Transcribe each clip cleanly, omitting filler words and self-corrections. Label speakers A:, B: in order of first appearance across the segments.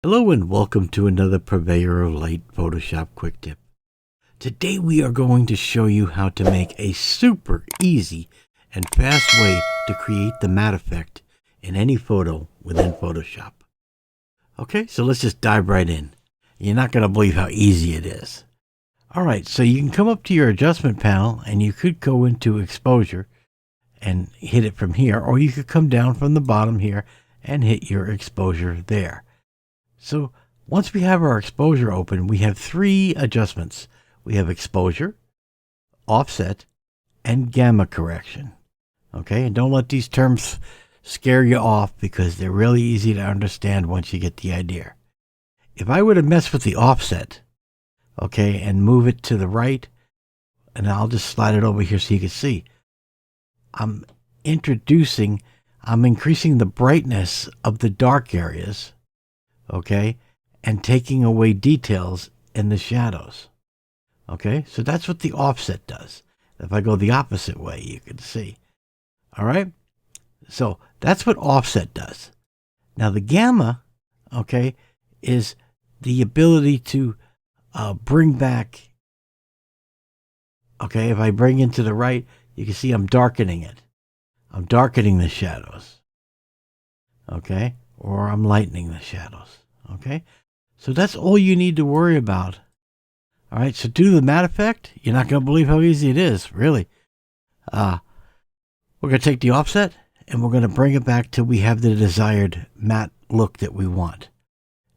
A: Hello and welcome to another Purveyor of Light Photoshop Quick Tip. Today we are going to show you how to make a super easy and fast way to create the matte effect in any photo within Photoshop. Okay, so let's just dive right in. You're not going to believe how easy it is. Alright, so you can come up to your adjustment panel and you could go into exposure and hit it from here, or you could come down from the bottom here and hit your exposure there. So once we have our exposure open, we have three adjustments. We have exposure, offset, and gamma correction. Okay, and don't let these terms scare you off because they're really easy to understand once you get the idea. If I were to mess with the offset, okay, and move it to the right, and I'll just slide it over here so you can see, I'm increasing the brightness of the dark areas, okay, and taking away details in the shadows. Okay, so that's what the offset does. If I go the opposite way, you can see. All right, so that's what offset does. Now the gamma, okay, is the ability to bring back, okay, if I bring into the right, you can see I'm darkening it. I'm darkening the shadows, okay, or I'm lightening the shadows. Okay, so that's all you need to worry about. All right, so do the matte effect. You're not going to believe how easy it is, really. We're going to take the offset and we're going to bring it back till we have the desired matte look that we want.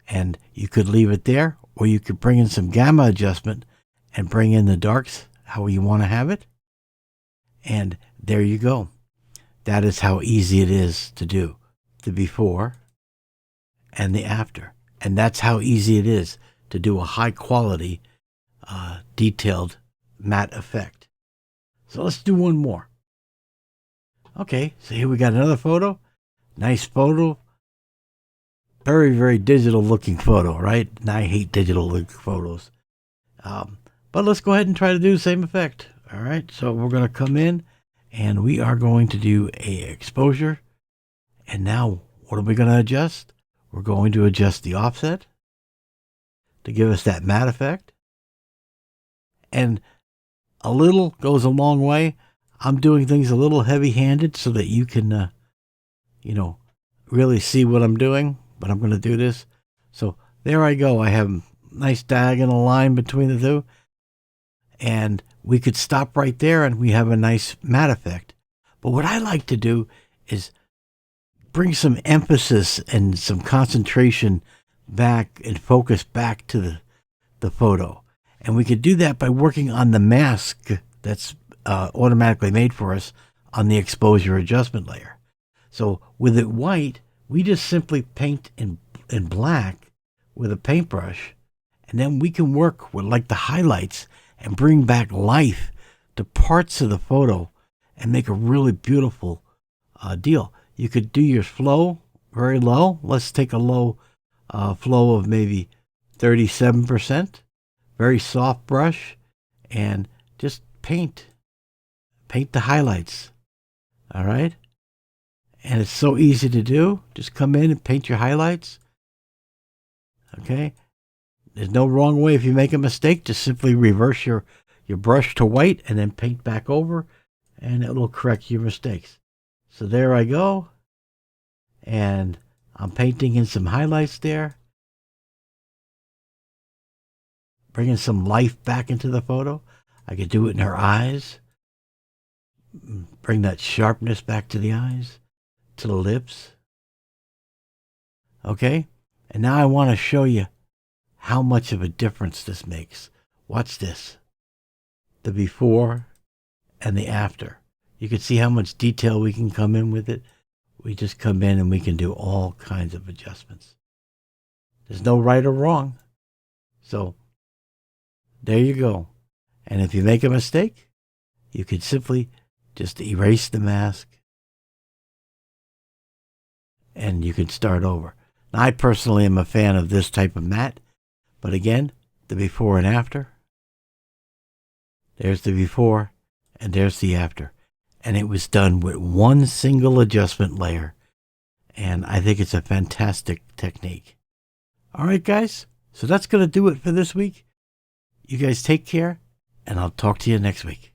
A: And you could leave it there, or you could bring in some gamma adjustment and bring in the darks how you want to have it. And there you go. That is how easy it is to do the before and the after. And that's how easy it is to do a high quality, detailed matte effect. So let's do one more. Okay, so here we got another photo. Nice photo. Very, very digital looking photo, right? And I hate digital looking photos. But let's go ahead and try to do the same effect. All right, so we're going to come in and we are going to do a exposure. And now what are we going to adjust? We're going to adjust the offset to give us that matte effect. And a little goes a long way. I'm doing things a little heavy-handed so that you can, really see what I'm doing. But I'm going to do this. So there I go. I have a nice diagonal line between the two. And we could stop right there and we have a nice matte effect. But what I like to do is bring some emphasis and some concentration back and focus back to the photo. And we could do that by working on the mask that's automatically made for us on the exposure adjustment layer. So with it white, we just simply paint in black with a paintbrush, and then we can work with like the highlights and bring back life to parts of the photo and make a really beautiful deal. You could do your flow very low. Let's take a low flow of maybe 37%. Very soft brush. And just paint. Paint the highlights. All right? And it's so easy to do. Just come in and paint your highlights. Okay? There's no wrong way. If you make a mistake, just simply reverse your brush to white and then paint back over. And it will correct your mistakes. So there I go, and I'm painting in some highlights there, bringing some life back into the photo. I could do it in her eyes, bring that sharpness back to the eyes, to the lips. Okay, and now I want to show you how much of a difference this makes. Watch this, the before and the after. You can see how much detail we can come in with it. We just come in and we can do all kinds of adjustments. There's no right or wrong. So there you go. And if you make a mistake, you could simply just erase the mask and you can start over. Now, I personally am a fan of this type of matte, but again, the before and after. There's the before and there's the after. And it was done with one single adjustment layer. And I think it's a fantastic technique. All right, guys. So that's going to do it for this week. You guys take care, and I'll talk to you next week.